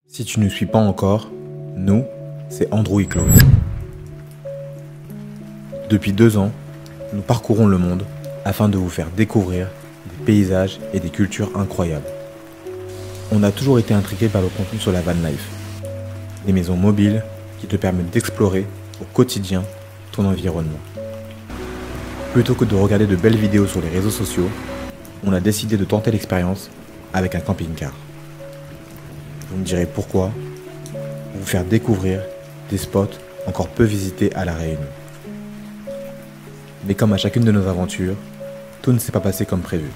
Si tu ne suis pas encore, nous, c'est Andrew et Chloé. Depuis 2 ans, nous parcourons le monde afin de vous faire découvrir des paysages et des cultures incroyables. On a toujours été intrigués par le contenu sur la van life, des maisons mobiles qui te permettent d'explorer au quotidien ton environnement. Plutôt que de regarder de belles vidéos sur les réseaux sociaux, on a décidé de tenter l'expérience avec un camping-car. Vous me direz pourquoi, pour vous faire découvrir des spots encore peu visités à La Réunion. Mais comme à chacune de nos aventures, tout ne s'est pas passé comme prévu.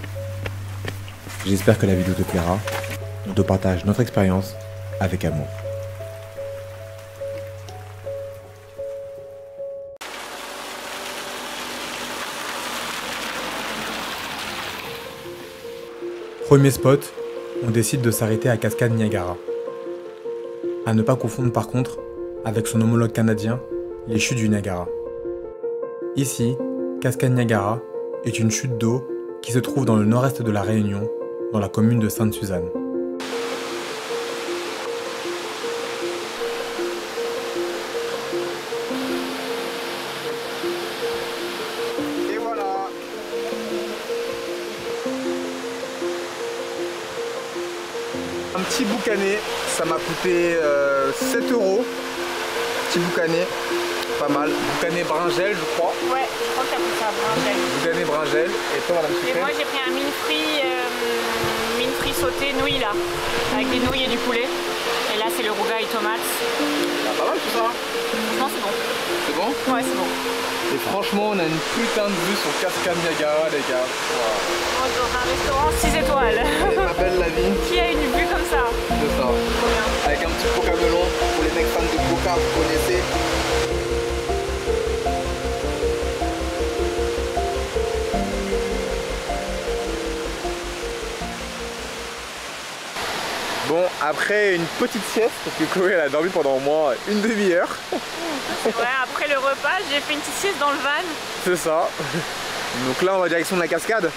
J'espère que la vidéo te plaira. On te partage notre expérience avec amour. Premier spot, on décide de s'arrêter à Cascade Niagara. À ne pas confondre par contre avec son homologue canadien, les chutes du Niagara. Ici, Cascade Niagara est une chute d'eau qui se trouve dans le nord-est de La Réunion, dans la commune de Sainte-Suzanne. Et voilà. Un petit boucanet, ça m'a coûté 7 €. Petit boucanet, pas mal. Boucanet bringel, je crois. Ouais, je crois que t'as pris ça, bringel. Boucanet bringel. Et toi, madame Et Sucré? moi j'ai pris un mine frit sauté nouilles là, avec des nouilles et du poulet. Et là c'est le rougail tomate. Ah, pas mal tout ça. Franchement c'est bon. C'est bon? Ouais c'est bon. Et franchement, on a une putain de vue sur Cascade Niagara, les gars. Wow. On est dans un restaurant 6 étoiles. C'est ma belle la vie. Qui a une vue comme ça? C'est ça. Trop bien. Avec un petit coca melon. Pour les mecs fans de coca, vous connaissez. Bon, après une petite sieste, parce que Chloé elle a dormi pendant au moins une demi-heure. Ouais, après le repas, j'ai fait une petite sieste dans le van. C'est ça. Donc là, on va direction de la cascade.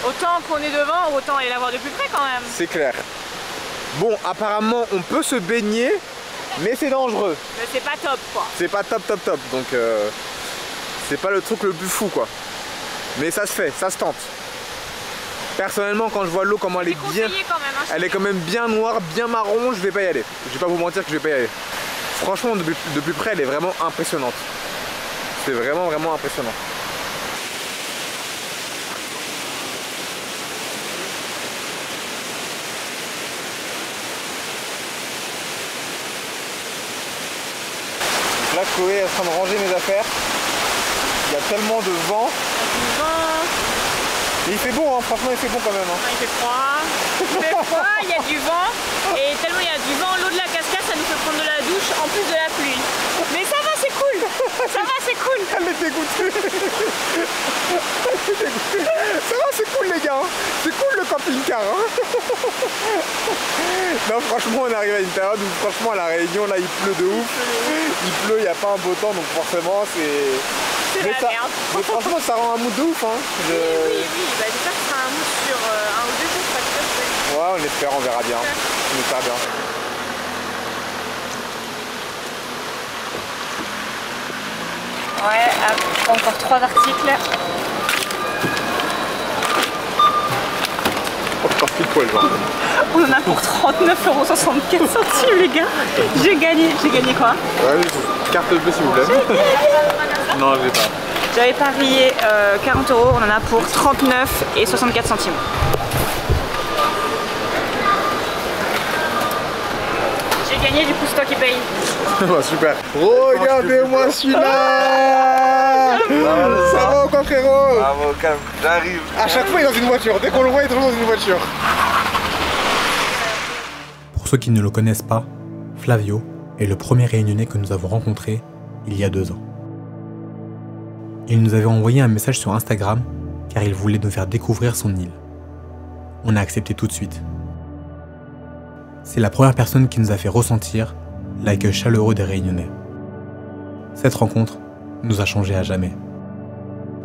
Autant qu'on est devant, autant aller la voir de plus près quand même. C'est clair. Bon, apparemment, on peut se baigner, mais c'est dangereux. Mais c'est pas top quoi. C'est pas top. Donc, c'est pas le truc le plus fou, quoi. Mais ça se fait, ça se tente. Personnellement, quand je vois l'eau, comment elle est bien... Quand même, hein, Elle est quand même bien noire, bien marron, je vais pas y aller. Je vais pas vous mentir que je vais pas y aller. Franchement, de plus près, elle est vraiment impressionnante. C'est vraiment impressionnant. Donc là, Chloé est en train de ranger mes affaires. Il y a tellement de vent. Du vent. Et il fait beau, hein. Franchement, il fait beau quand même. Hein. Il fait froid, il y a du vent, et tellement il y a du vent, l'eau de la cascade, ça nous fait prendre de la douche en plus de la pluie. Mais ça va, c'est cool. Ça va, c'est cool. Elle est dégoûtée. Ça va, c'est cool les gars. C'est cool le camping-car. Hein. Non, franchement, on arrive à une période où franchement à La Réunion, là, il pleut de ouf. Il pleut, il n'y a pas un beau temps, donc forcément, c'est... C'est la merde. Mais franchement, ça rend un mood de ouf. Hein. Oui, bah j'espère que ce sera un mood sur 1 ou 2 jours, pas tout à fait. Ouais, on espère, on verra bien. On espère bien. Ouais, encore 3 articles. Oh, c'est pile poil, genre. On en a pour 39,64 € les gars. J'ai gagné quoi? Ouais, carte bleue s'il vous plaît. Non, je l'ai pas. J'avais parié 40 €, on en a pour 39,64 €. J'ai gagné, du coup c'est toi qui paye. Super. Regardez-moi celui-là. Ça va ou quoi frérot? Bravo, calme, j'arrive. À chaque fois il est dans une voiture, dès qu'on le voit il est toujours dans une voiture. Pour ceux qui ne le connaissent pas, Flavio est le premier Réunionnais que nous avons rencontré il y a 2 ans. Il nous avait envoyé un message sur Instagram car il voulait nous faire découvrir son île. On a accepté tout de suite. C'est la première personne qui nous a fait ressentir l'accueil chaleureux des Réunionnais. Cette rencontre nous a changés à jamais.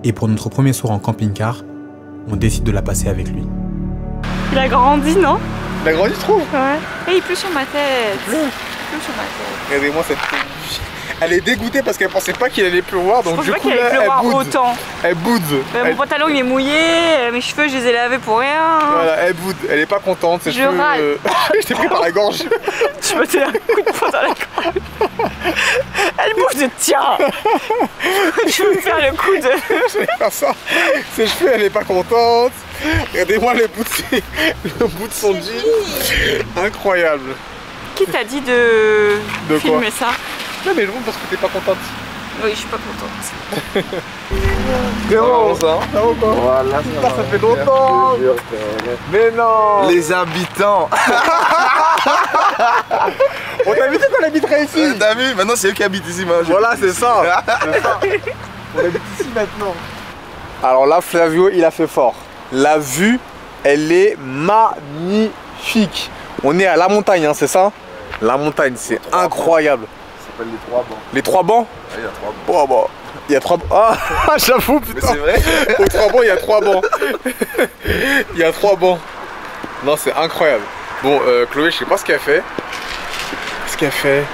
Et pour notre premier soir en camping-car, on décide de la passer avec lui. Il a grandi, non? Il a grandi, je trouve. Ouais. Et il pleut sur ma tête. Il pleut. Il pleut sur ma tête. Regardez-moi cette fille. Elle est dégoûtée parce qu'elle pensait pas qu'il allait pleuvoir, donc du coup là, elle boude. Autant. Elle boude. Mon pantalon il est mouillé, mes cheveux je les ai lavés pour rien. Voilà, elle boude, elle est pas contente. Ses cheveux, râle. Je t'ai pris par la gorge. Tu me donnes un coup de poing dans la gorge. Elle bouge de tiens. Tu veux me faire le coup de... Je vais faire ça. Ses cheveux, elle est pas contente. Regardez-moi le bout de son jean. Incroyable. Qui t'a dit de filmer ça? Non mais je vois parce que t'es pas contente. Oui, je suis pas contente. Comment ça? Ça va ou quoi? Voilà, ça fait longtemps. Mais non. Les habitants. On t'a vu qu'on habiterait ici? T'as vu? Maintenant c'est eux qui habitent ici. Moi, voilà, c'est ça. On habite ici maintenant. Alors là, Flavio, il a fait fort. La vue, elle est magnifique. On est à la montagne, hein, c'est ça? La montagne, c'est incroyable. Ça s'appelle les 3 bancs. Les 3 bancs? Ah, il y a 3 bancs. Oh bah, il y a 3 bancs. Ah, j'avoue, putain. Mais c'est vrai. Aux 3 bancs, il y a 3 bancs. Il y a 3 bancs. Non, c'est incroyable. Bon, Chloé, je sais pas ce qu'elle fait. Ce qu'elle fait.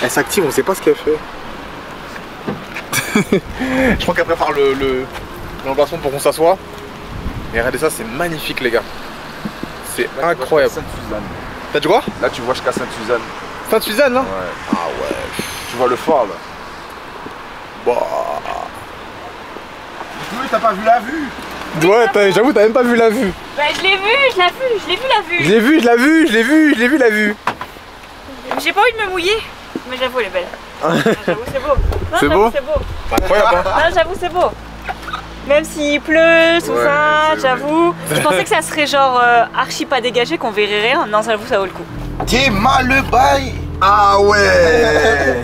Elle s'active, on sait pas ce qu'elle fait. Je crois qu'elle prépare l'emplacement pour qu'on s'assoie. Et regardez ça, c'est magnifique, les gars. C'est incroyable. Sainte-Suzanne. T'as dit quoi? Là, tu vois jusqu'à Sainte-Suzanne. Sainte-Suzanne, là? Ouais. Ah ouais. Tu vois le fort là. Bah. Oui, t'as pas vu la vue? Ouais, j'avoue, t'as même pas vu la vue. Bah je l'ai vu, je l'ai vu la vue. Je l'ai vu, je l'ai vu la vue. J'ai pas envie de me mouiller, mais j'avoue elle est belle. J'avoue c'est beau. Non, C'est beau? C'est beau. Incroyable, hein? Non, j'avoue c'est beau. Même s'il pleut, tout Ouais, ça, c'est j'avoue. Je pensais que ça serait genre archi pas dégagé, qu'on verrait rien. Non, j'avoue ça vaut le coup. T'es mal le bail. Ah ouais.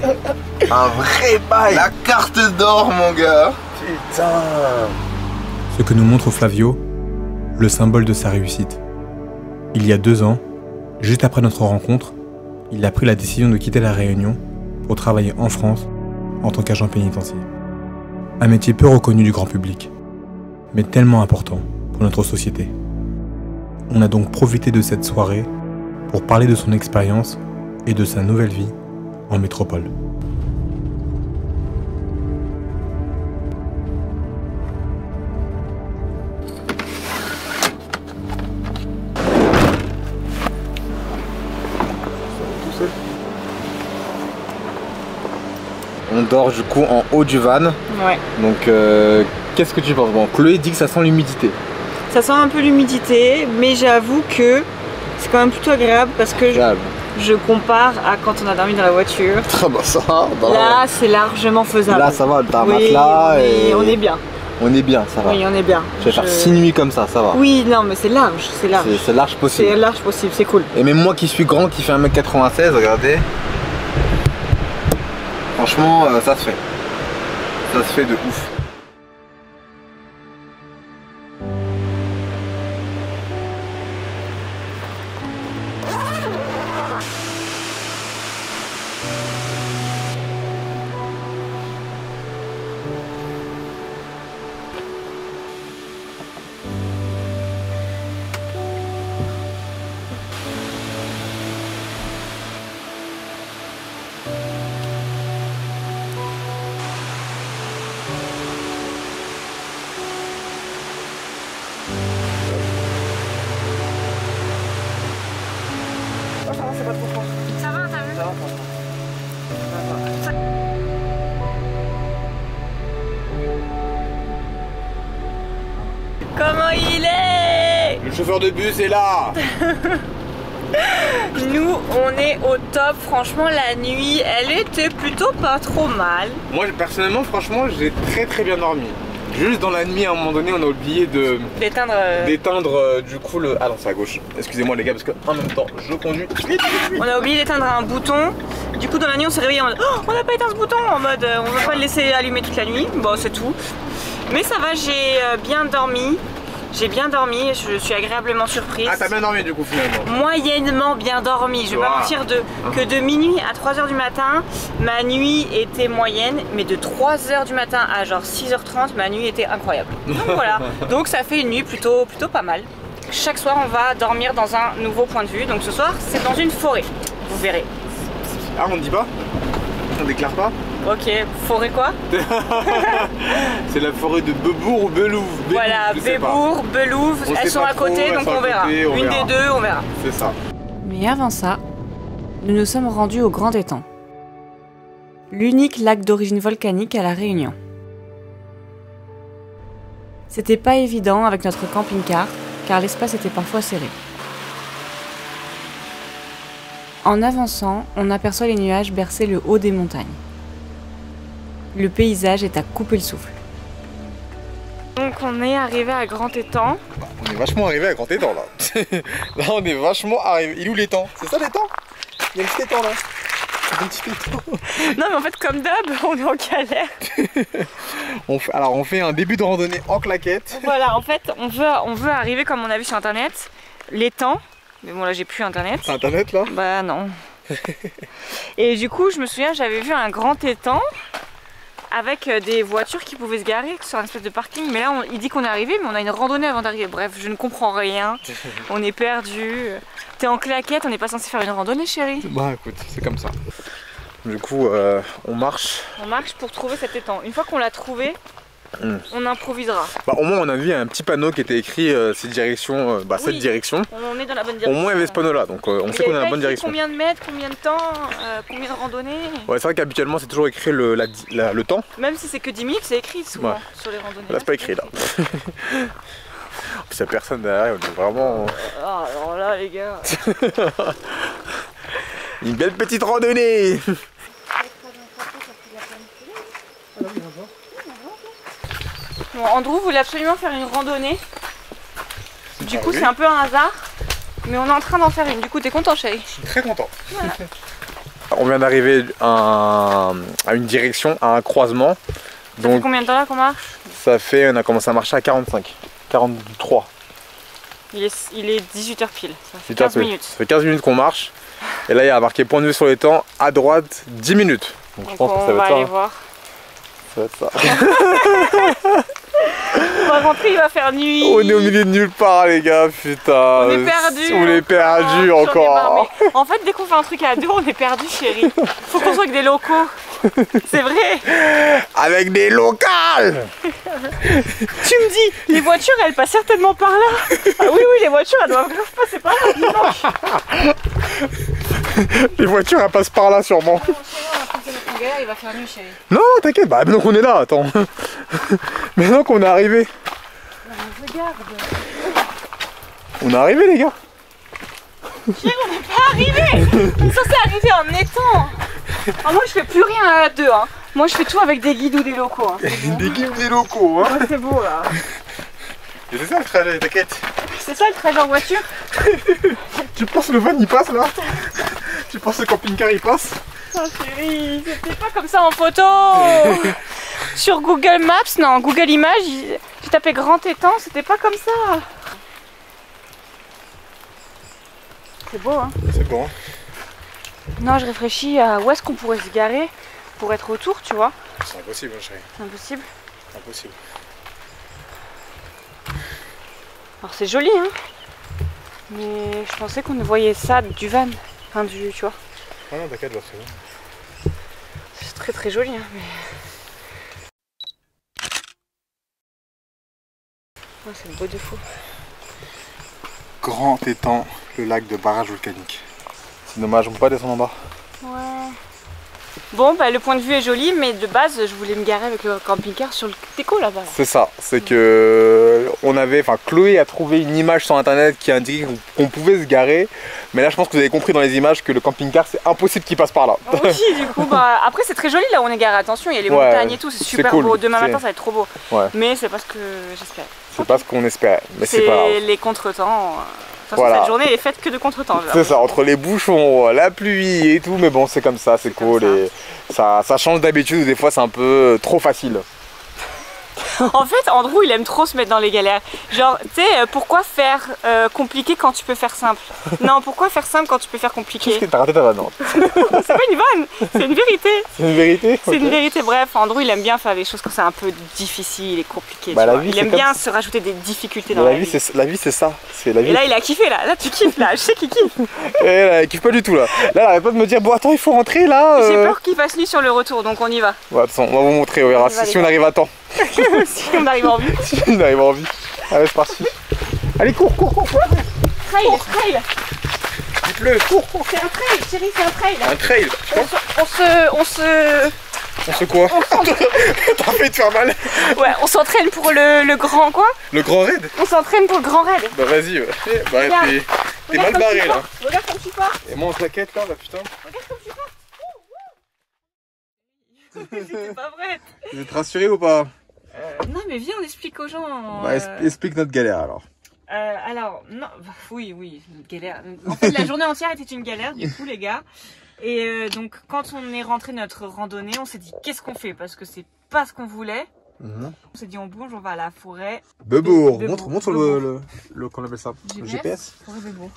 Un vrai bail. La carte d'or mon gars. Putain. Ce que nous montre Flavio, le symbole de sa réussite. Il y a 2 ans, juste après notre rencontre, il a pris la décision de quitter la Réunion pour travailler en France en tant qu'agent pénitentiaire. Un métier peu reconnu du grand public, mais tellement important pour notre société. On a donc profité de cette soirée pour parler de son expérience et de sa nouvelle vie en métropole. On dort du coup en haut du van. Ouais. Donc qu'est-ce que tu penses? Bon, Chloé dit que ça sent l'humidité. Ça sent un peu l'humidité, mais j'avoue que c'est quand même plutôt agréable parce que je compare à quand on a dormi dans la voiture. Ah bah ça, Là, c'est largement faisable. Là ça va, t'as un Oui, matelas on est bien. On est bien, ça va. Oui, on est bien. Je vais faire 6 nuits comme ça va. Oui, non, mais c'est large, c'est large. C'est large possible. C'est large possible, c'est cool. Et même moi qui suis grand, qui fait 1m96, regardez. Franchement, ça se fait. Ça se fait de ouf. Ça va, t'as vu? Comment il est? Le chauffeur de bus est là. Nous, on est au top. Franchement, la nuit, elle était plutôt pas trop mal. Moi, personnellement, franchement, j'ai très bien dormi. Juste dans la nuit, à un moment donné, on a oublié d'éteindre du coup le... Ah non, c'est à gauche. Excusez-moi les gars, parce qu'en même temps, je conduis. On a oublié d'éteindre un bouton. Du coup, dans la nuit, on s'est réveillé en mode oh, on n'a pas éteint ce bouton. En mode on va pas le laisser allumer toute la nuit. Bon, c'est tout. Mais ça va, j'ai bien dormi. J'ai bien dormi, je suis agréablement surprise. Ah, t'as bien dormi du coup finalement? Moyennement bien dormi, je vais pas mentir que de minuit à 3h du matin, ma nuit était moyenne, mais de 3h du matin à genre 6h30, ma nuit était incroyable. Donc voilà, donc ça fait une nuit plutôt pas mal. chaque soir on va dormir dans un nouveau point de vue. Donc ce soir c'est dans une forêt, vous verrez. Ah, on ne dit pas? On déclare pas? Ok, forêt quoi? C'est la forêt de Bebourg ou Belouve. Voilà, Bebourg, Belouve, elles sont à côté, donc on verra. Une des deux, on verra. C'est ça. Mais avant ça, nous nous sommes rendus au Grand Étang, l'unique lac d'origine volcanique à La Réunion. C'était pas évident avec notre camping-car, car l'espace était parfois serré. En avançant, on aperçoit les nuages bercer le haut des montagnes. Le paysage est à couper le souffle. Donc on est arrivé à Grand Étang. On est vachement arrivé à Grand Étang là. Là on est vachement arrivé. Il est où l'étang? C'est ça l'étang? Il y a un petit étang là. Un petit étang. Non mais en fait comme d'hab, on est en galère. Alors on fait un début de randonnée en claquette. Voilà, en fait on veut arriver comme on a vu sur internet, l'étang. Mais bon là j'ai plus internet. T'as internet là? Bah non. Et du coup je me souviens j'avais vu un grand étang avec des voitures qui pouvaient se garer sur un espèce de parking. Mais là il dit qu'on est arrivé mais on a une randonnée avant d'arriver. Bref, je ne comprends rien. On est perdu. T'es en claquette, on n'est pas censé faire une randonnée chérie? Bah écoute, c'est comme ça. Du coup on marche. On marche pour trouver cet étang. Une fois qu'on l'a trouvé, on improvisera. Bah, au moins on a vu un petit panneau qui était écrit cette direction, cette direction. On est dans la bonne direction. Au moins il y avait ce panneau là, donc on sait qu'on est dans la bonne direction. Combien de mètres, combien de temps, combien de randonnées? Ouais, c'est vrai qu'habituellement c'est toujours écrit le temps. Même si c'est que 10 minutes, c'est écrit souvent sur les randonnées. Là c'est pas écrit là. Il n'y a personne derrière, on est vraiment... Ah, alors là les gars... Une belle petite randonnée. Bon, Andrew voulait absolument faire une randonnée. Du coup c'est un peu un hasard. Mais on est en train d'en faire une. Du coup t'es content chérie? Je suis très content. Voilà. On vient d'arriver à une direction, à un croisement. Ça fait combien de temps là qu'on marche? Ça fait, on a commencé à marcher à 45, 43. Il est 18h pile, ça fait 15 minutes. Ça fait 15 minutes qu'on marche. Et là il y a marqué point de vue sur l'étang, à droite 10 minutes. Donc je pense que ça va être ça. On va aller voir. Ça va être ça. On va rentrer, il va faire nuit. On est au milieu de nulle part les gars, putain. On est perdus. On est perdus encore. En fait dès qu'on fait un truc à deux, on est perdus chérie. Faut qu'on soit avec des locaux. C'est vrai. Avec des locales. Tu me dis, les voitures elles passent certainement par là. Ah oui, les voitures elles doivent passer par là dimanche. Les voitures elles passent par là sûrement. Il va faire nuit chérie. Non t'inquiète, bah maintenant qu'on est là, attends. Maintenant qu'on est arrivé. Regarde. On est arrivé les gars. Chérie, on n'est pas arrivé. On est censé arriver en étang. Ah, moi je fais plus rien à deux hein. Moi je fais tout avec des guides ou des locaux hein. Des guides ou des locaux hein. Ouais, c'est beau là. Et c'est ça le trajet, t'inquiète. C'est ça le trajet en voiture. Tu penses le van il passe là? Tu penses le camping-car il passe? Oh chérie, c'était pas comme ça en photo. Sur Google Maps, non, Google Images, j'ai tapé Grand Étang, c'était pas comme ça. C'est beau hein. C'est bon. Non, je réfléchis à où est-ce qu'on pourrait se garer pour être autour, tu vois. C'est impossible chérie. C'est impossible. C'est impossible. Alors c'est joli hein. Mais je pensais qu'on voyait ça du van. Enfin du, tu vois. Ah non, t'inquiète, là c'est bon. C'est très très joli hein, mais... Ouais, c'est le beau de fou. Grand Étang, le lac de barrage volcanique. C'est dommage, on peut pas descendre en bas. Ouais. Bon, bah le point de vue est joli, mais de base, je voulais me garer avec le camping-car sur le déco là-bas. C'est ça, c'est que Chloé a trouvé une image sur internet qui indique qu'on pouvait se garer. Mais là, je pense que vous avez compris dans les images que le camping-car, c'est impossible qu'il passe par là. Oui, du coup, bah après, c'est très joli là où on est garé. Attention, il y a les montagnes et tout, c'est super cool. Beau. Demain matin, ça va être trop beau. Ouais. Mais c'est pas ce que j'espérais. C'est pas ce qu'on espérait, mais c'est pas grave. Les contretemps. De toute façon, cette journée est faite que de contretemps. C'est ça, entre les bouchons, la pluie et tout, mais bon, c'est comme ça, c'est cool. Et ça change d'habitude, des fois c'est un peu trop facile. En fait, Andrew, il aime trop se mettre dans les galères. Genre, tu sais, pourquoi faire compliqué quand tu peux faire simple? Non, pourquoi faire simple quand tu peux faire compliqué? Qu'est-ce que t'as raté ta vanne? C'est pas une vanne, c'est une vérité. C'est une vérité? C'est une vérité. Bref, Andrew, il aime bien faire des choses quand c'est un peu difficile et compliqué. Bah, il aime bien se rajouter des difficultés dans la la vie. La vie, c'est ça. Et là, il a kiffé, là. Là, tu kiffes, là. Je sais qu'il kiffe. Et là, il kiffe pas du tout, là. Là, elle arrête pas de me dire, bon, attends, il faut rentrer, là. J'ai peur qu'il fasse nuit sur le retour, donc on y va. Ouais, attends, on va vous montrer, on verra si on arrive à temps. Si on arrive en vie. Si on arrive en vie. Allez, c'est parti. Allez, cours. Trail. Dites-le, cours. C'est un trail, chérie, c'est un trail. Un trail. On se quoi? T'as fait te faire mal. Ouais, on s'entraîne pour le grand quoi? Le grand raid? On s'entraîne pour le grand raid. Bah vas-y, bah t'es mal barré là. Regarde comme tu pars. Et moi en claquette là, putain. Regarde comme tu pars. C'était pas vrai. Vous êtes rassuré ou pas? Non mais viens, on explique aux gens. Bah, explique notre galère alors. Alors, non, oui, notre galère. En fait, la journée entière était une galère, du coup, les gars. Et donc, quand on est rentré notre randonnée, on s'est dit, qu'est-ce qu'on fait? Parce que c'est pas ce qu'on voulait. On s'est dit, on bouge, on va à la forêt. Bebourg. Montre le qu'on appelle ça. Le GPS. Forêt Bebourg.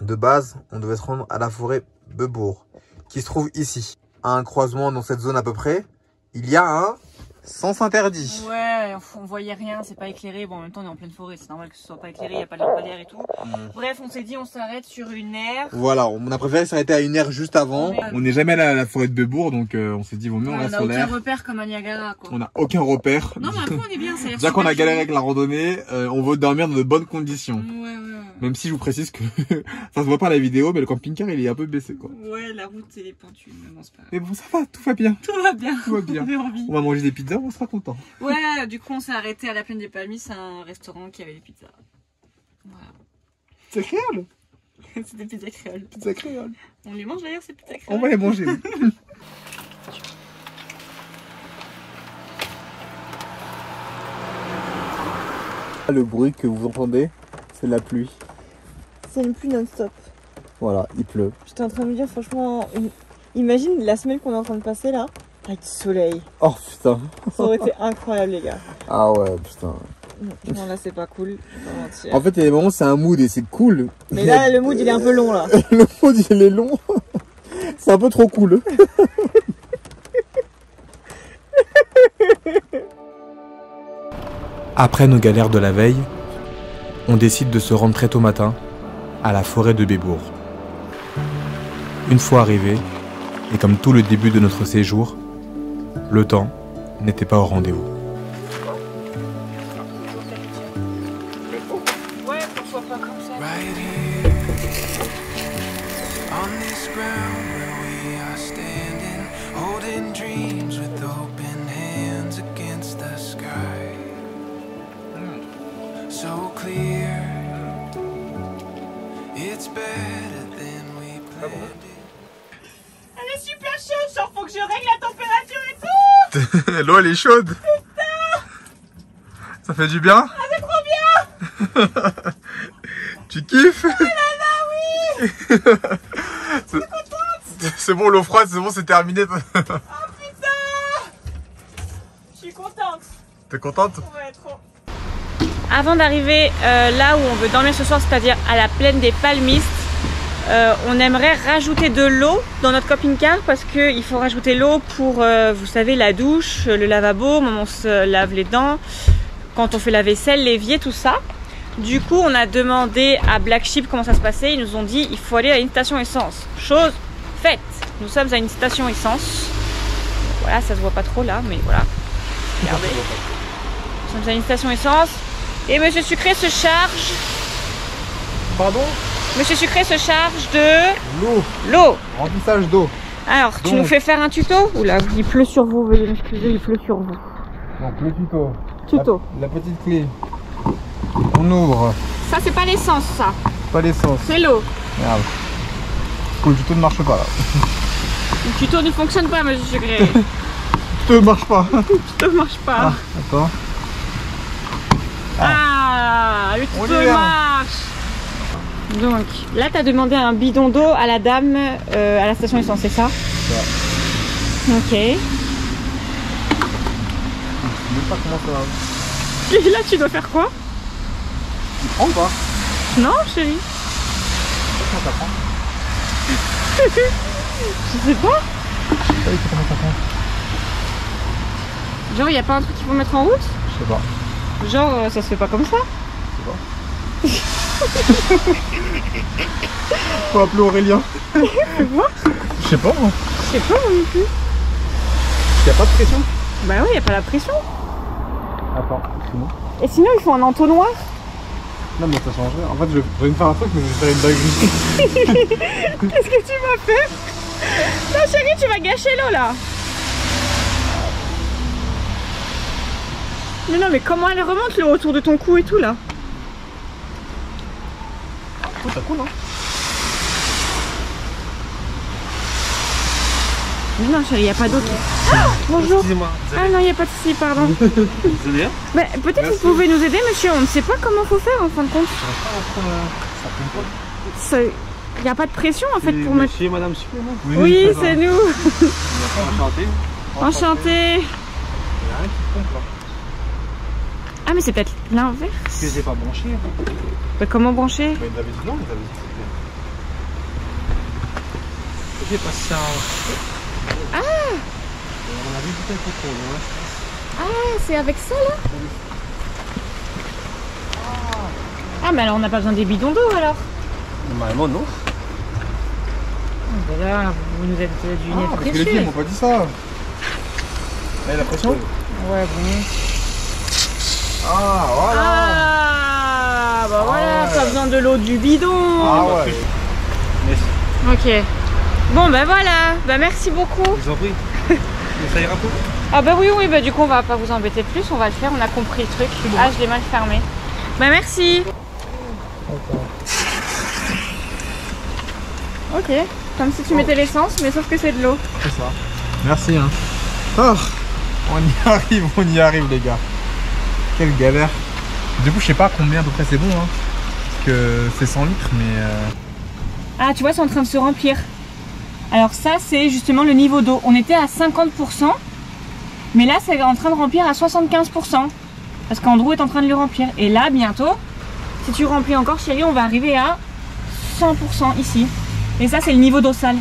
De base, on devait se rendre à la forêt Bebourg, qui se trouve ici. À un croisement dans cette zone à peu près, il y a un sens interdit. Ouais, on voyait rien, c'est pas éclairé. Bon, en même temps, on est en pleine forêt, c'est normal que ce soit pas éclairé, il n'y a pas de lampadaire et tout. Bref, on s'est dit, on s'arrête sur une aire. Voilà, on a préféré s'arrêter à une aire juste avant. On n'est jamais allé à la forêt de Bebourg, donc on s'est dit, vaut mieux on reste sur l'air. On n'a aucun repère comme à Niagara, quoi. On n'a aucun repère. Non, mais après, on est bien, c'est déjà qu'on a galéré avec la randonnée, on veut dormir dans de bonnes conditions. Ouais. Même si je vous précise que ça se voit pas à la vidéo, mais le camping-car il est un peu baissé quoi. Ouais, la route est pentue, mais bon, c'est pas grave. Mais bon, ça va, tout va bien. Tout va bien. On va manger des pizzas, on sera content. Ouais, du coup, on s'est arrêté à la plaine des Palmiers, c'est un restaurant qui avait des pizzas. Voilà. Pizza créole? C'est des pizzas créoles. Pizza créole. On les mange d'ailleurs ces pizzas créoles? On va les manger. Le bruit que vous entendez, c'est la pluie. C'est une pluie non-stop. Voilà, il pleut. J'étais en train de me dire, franchement, imagine la semaine qu'on est en train de passer là, avec du soleil. Oh putain. Ça aurait été incroyable, les gars. Ah ouais, putain. Non, là, c'est pas cool. En fait, il y a des moments, c'est un mood et c'est cool. Mais là, le mood, il est un peu long là. Le mood, il est long. C'est un peu trop cool. Après nos galères de la veille, on décide de se rendre très tôt matin à la forêt de Bebourg. Une fois arrivé, et comme tout le début de notre séjour, le temps n'était pas au rendez-vous. Ouais, qu'on soit pas comme ça. Elle est super chaude, genre faut que je règle la température et tout. L'eau elle est chaude. Putain. Ça fait du bien? Ah c'est trop bien. Tu kiffes? Oui. Je suis contente. C'est bon, l'eau froide, c'est bon, c'est terminé. Oh putain. Je suis contente. T'es contente? Ouais, trop. Avant d'arriver là où on veut dormir ce soir, c'est-à-dire à la plaine des Palmistes, on aimerait rajouter de l'eau dans notre camping-car parce qu'il faut rajouter l'eau pour, vous savez, la douche, le lavabo, au moment où on se lave les dents, quand on fait la vaisselle, l'évier, tout ça. Du coup, on a demandé à Black Sheep comment ça se passait. Ils nous ont dit il faut aller à une station essence. Chose faite. Nous sommes à une station essence. Voilà, ça se voit pas trop là, mais voilà. Regardez. Nous sommes à une station essence. Et Monsieur Sucré se charge. Pardon? Monsieur Sucré se charge de l'eau. Remplissage d'eau. Alors, tu nous fais faire un tuto? Oula, il pleut sur vous, veuillez m'excuser, il pleut sur vous. Donc le tuto. Tuto. La petite clé. On ouvre. Ça, c'est pas l'essence, ça. Pas l'essence. C'est l'eau. Merde. Le tuto ne marche pas là. Le tuto ne fonctionne pas, Monsieur Sucré. Le tuto ne marche pas. Le tuto ne marche pas. Attends. Le tuto marche. Donc, là, tu as demandé un bidon d'eau à la dame à la station essence, c'est ça? Ouais. Ok. pas comment ça va. Et là, tu dois faire quoi? Tu prends ou pas? Non, chérie. Comment ça prend? Je sais pas. Comment ça prend? Genre, y a pas un truc qu'il faut mettre en route? Je sais pas. Genre, ça se fait pas comme ça? Je sais pas. Faut appeler Aurélien. Fais voir. Je sais pas moi. Je sais pas moi non plus. Y'a pas de pression? Bah oui, y a pas la pression. Attends, excuse-moi. Et sinon, il faut un entonnoir. Non mais ça changerait. En fait, je vais me faire un truc, mais je vais faire une dinguerie. Qu'est-ce que tu m'as fait? Non chérie, tu vas gâcher l'eau là. Mais non, mais comment elle remonte l'eau autour de ton cou et tout là? Oh, ça coule, hein? Mais non chérie, y a pas d'eau qui... Ah, bonjour. Excusez-moi. Ah non, y a pas de souci, pardon. Désolé. Bah, peut-être vous pouvez nous aider monsieur, on ne sait pas comment faut faire en fin de compte. Ça... Y a pas de pression en fait pour mettre... Monsieur et madame Super. Oui, c'est nous. Enchanté. Enchanté. Ah mais c'est peut-être l'inverse. Est-ce que j'ai pas branché? Bah comment brancher? Mais ils avaient dit non, ils avaient dit que c'était... J'ai passé ça. Ah. On a vu peut-être le contrôle, ouais. Ah, c'est avec ça là? Ah mais alors on n'a pas besoin des bidons d'eau alors? Normalement non. Bah là, vous nous êtes du nez Parce que les filles m'ont pas dit ça. Là, la pression? Ouais bon. Ah voilà. Ah bah voilà, ouais. pas besoin de l'eau du bidon. Ah ouais. Ok. Bon bah voilà, bah merci beaucoup. Je vous en prie. Mais ça ira tout. Ah bah oui, bah du coup on va pas vous embêter plus, on va le faire, on a compris le truc. Bon. Ah je l'ai mal fermé. Bah merci. Ok, comme si tu mettais l'essence, mais sauf que c'est de l'eau. C'est ça. Merci hein. Oh, on y arrive les gars. Quelle galère. Du coup je sais pas combien à peu près c'est bon hein. Parce que c'est 100 litres mais... Ah tu vois c'est en train de se remplir. Alors ça c'est justement le niveau d'eau. On était à 50%. Mais là c'est en train de remplir à 75%. Parce qu'Andrew est en train de le remplir. Et là bientôt, si tu remplis encore chérie, on va arriver à 100% ici. Et ça c'est le niveau d'eau sale.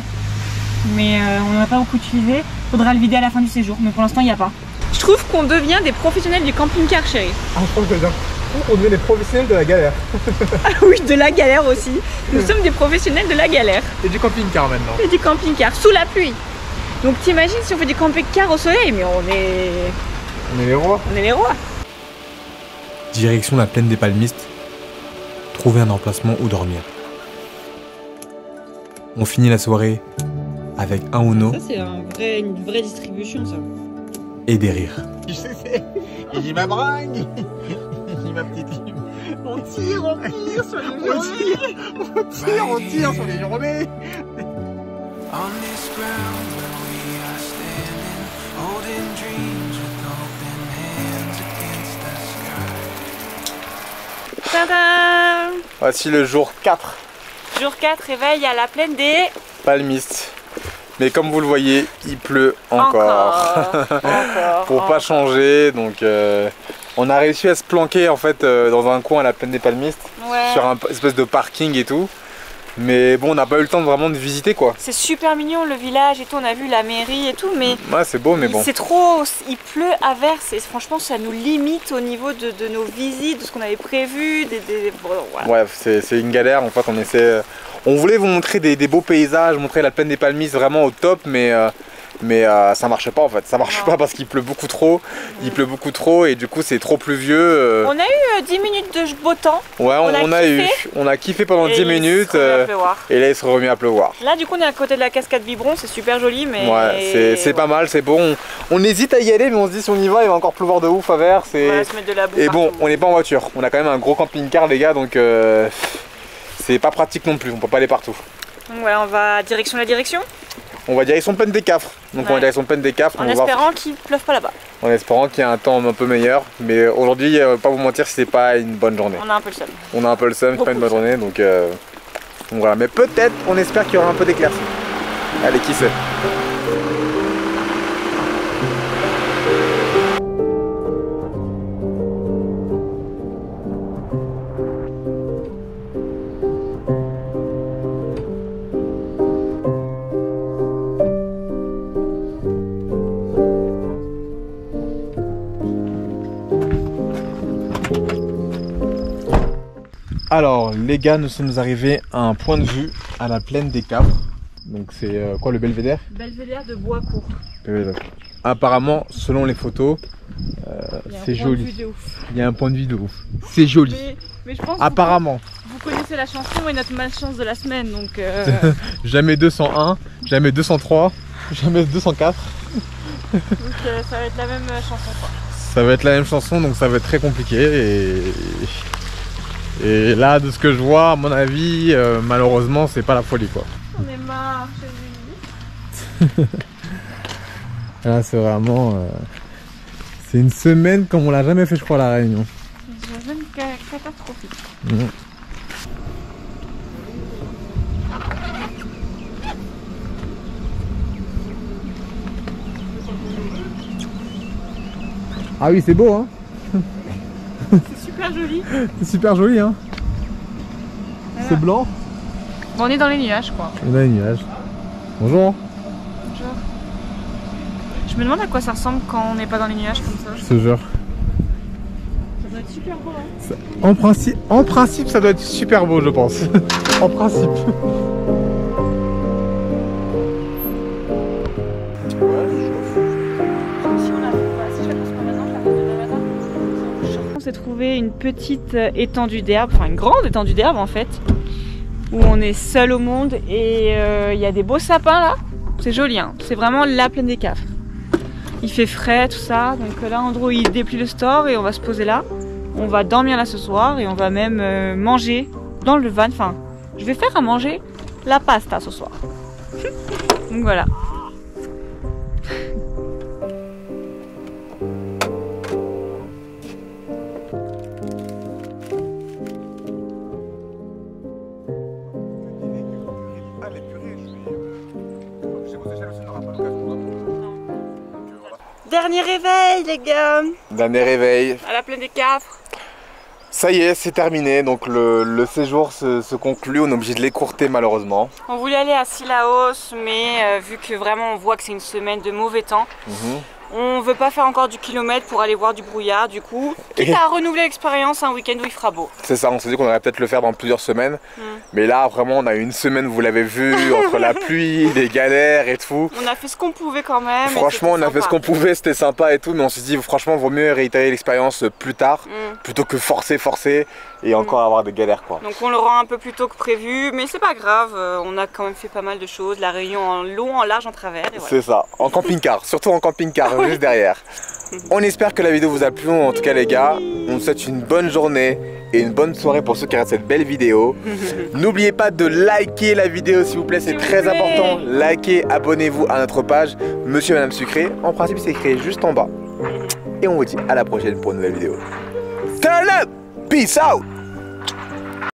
Mais on n'en a pas beaucoup utilisé. Faudra le vider à la fin du séjour. Mais pour l'instant il n'y a pas. Je trouve qu'on devient des professionnels du camping-car chérie. Ah je pense que bien. On devient des professionnels de la galère. Ah oui, de la galère aussi. Nous sommes des professionnels de la galère. Et du camping-car maintenant. Et du camping-car, sous la pluie. Donc t'imagines si on fait du camping-car au soleil, mais on est les rois. On est les rois. Direction la plaine des Palmistes. Trouver un emplacement où dormir. On finit la soirée avec un Uno. Ça c'est une vraie distribution ça. Et des rires. Tu sais, il dit ma bringue. Il dit ma petite. On tire sur les journées. On tire sur les journées. Tadam! Voici le jour 4. Jour 4, réveil à la plaine des Palmistes. Mais comme vous le voyez, il pleut encore. Pour pas changer, donc on a réussi à se planquer en fait dans un coin à la plaine des Palmistes, ouais. Sur un espèce de parking et tout. Mais bon, on n'a pas eu le temps vraiment de visiter quoi. C'est super mignon le village et tout, on a vu la mairie et tout, mais ouais, c'est beau, mais bon. C'est trop, il pleut à verse et franchement ça nous limite au niveau de nos visites, de ce qu'on avait prévu. Bon, voilà. Ouais, c'est une galère. En fait, on voulait vous montrer des beaux paysages, montrer la plaine des Palmistes vraiment au top, mais ça marche pas en fait. Ça marche pas parce qu'il pleut beaucoup trop. Il pleut beaucoup trop et du coup c'est trop pluvieux. On a eu 10 minutes de beau temps. Ouais, on a kiffé pendant 10 minutes et là il se remet à pleuvoir. Là du coup on est à côté de la cascade Vibron, c'est super joli mais... Ouais, c'est pas mal, c'est bon. On hésite à y aller mais on se dit si on y va il va encore pleuvoir de ouf à verse. On va se mettre de la boue et partout. bon, on n'est pas en voiture. On a quand même un gros camping-car les gars donc c'est pas pratique non plus, on peut pas aller partout. Donc voilà, on va direction la direction. On va direction Plaine des Cafres. Donc on va direction Plaine des Cafres. En espérant qu'il pleuve pas là-bas. En espérant qu'il y ait un temps un peu meilleur. Mais aujourd'hui, pas vous mentir, c'est pas une bonne journée. On a un peu le seum. On a un peu le seum, c'est pas une bonne journée. Donc voilà. Mais peut-être, on espère qu'il y aura un peu d'éclaircie. Allez, qui sait. Alors les gars, nous sommes arrivés à un point de vue à la plaine des Cafres. Donc c'est quoi, le belvédère? Belvédère de Boiscourt. Apparemment, selon les photos, c'est joli. Il y a un point de vue de ouf. C'est joli. Mais je pense apparemment. Vous connaissez la chanson et notre malchance de la semaine, donc... Jamais 201, jamais 203, jamais 204. Donc ça va être la même chanson quoi. Ça va être la même chanson, donc ça va être très compliqué. Et là, de ce que je vois, à mon avis, malheureusement, c'est pas la folie quoi. On est marre chez lui. Là, c'est vraiment... c'est une semaine comme on l'a jamais fait, je crois, à La Réunion. Une semaine catastrophique. Ah oui, c'est beau, hein. C'est super joli. C'est super joli, hein. Voilà. C'est blanc. Bon, on est dans les nuages, quoi. On a les nuages. Bonjour. Bonjour. Je me demande à quoi ça ressemble quand on n'est pas dans les nuages comme ça. Je te jure. Ça doit être super beau, hein. En principe, ça doit être super beau, je pense. En principe. On s'est trouvé une petite étendue d'herbe, enfin une grande étendue d'herbe en fait, où on est seul au monde et il y a des beaux sapins là. C'est joli, hein. C'est vraiment la plaine des Cafres. Il fait frais, tout ça. Donc là, Andrew, il déplie le store et on va se poser là. On va dormir là ce soir et on va même manger dans le van. Enfin, je vais faire à manger la pasta ce soir. Donc voilà. Dernier réveil les gars. Dernier réveil. À la plaine des Cafres. Ça y est, c'est terminé. Donc le séjour se conclut. On est obligé de l'écourter malheureusement. On voulait aller à Sillaos, mais vu que vraiment on voit que c'est une semaine de mauvais temps, on veut pas faire encore du kilomètre pour aller voir du brouillard. Du coup, quitte à renouveler l'expérience, un week-end où il fera beau. C'est ça, on s'est dit qu'on aurait peut-être le faire dans plusieurs semaines. Mais là, vraiment, on a eu une semaine, vous l'avez vu, entre la pluie, les galères et tout. On a fait ce qu'on pouvait quand même. Franchement, on a fait ce qu'on pouvait, c'était sympa et tout. Mais on s'est dit, franchement, vaut mieux réitérer l'expérience plus tard, plutôt que forcer et encore avoir des galères quoi. Donc on le rend un peu plus tôt que prévu, mais c'est pas grave, on a quand même fait pas mal de choses, la Réunion en long, en large, en travers. Voilà. C'est ça, en camping-car, surtout en camping-car, juste derrière. On espère que la vidéo vous a plu, en tout cas les gars, on vous souhaite une bonne journée et une bonne soirée pour ceux qui regardent cette belle vidéo. N'oubliez pas de liker la vidéo s'il vous plaît, c'est très important. Likez, abonnez-vous à notre page Monsieur et Madame Sucré, en principe c'est écrit juste en bas. Et on vous dit à la prochaine pour une nouvelle vidéo. Turn up! Peace out!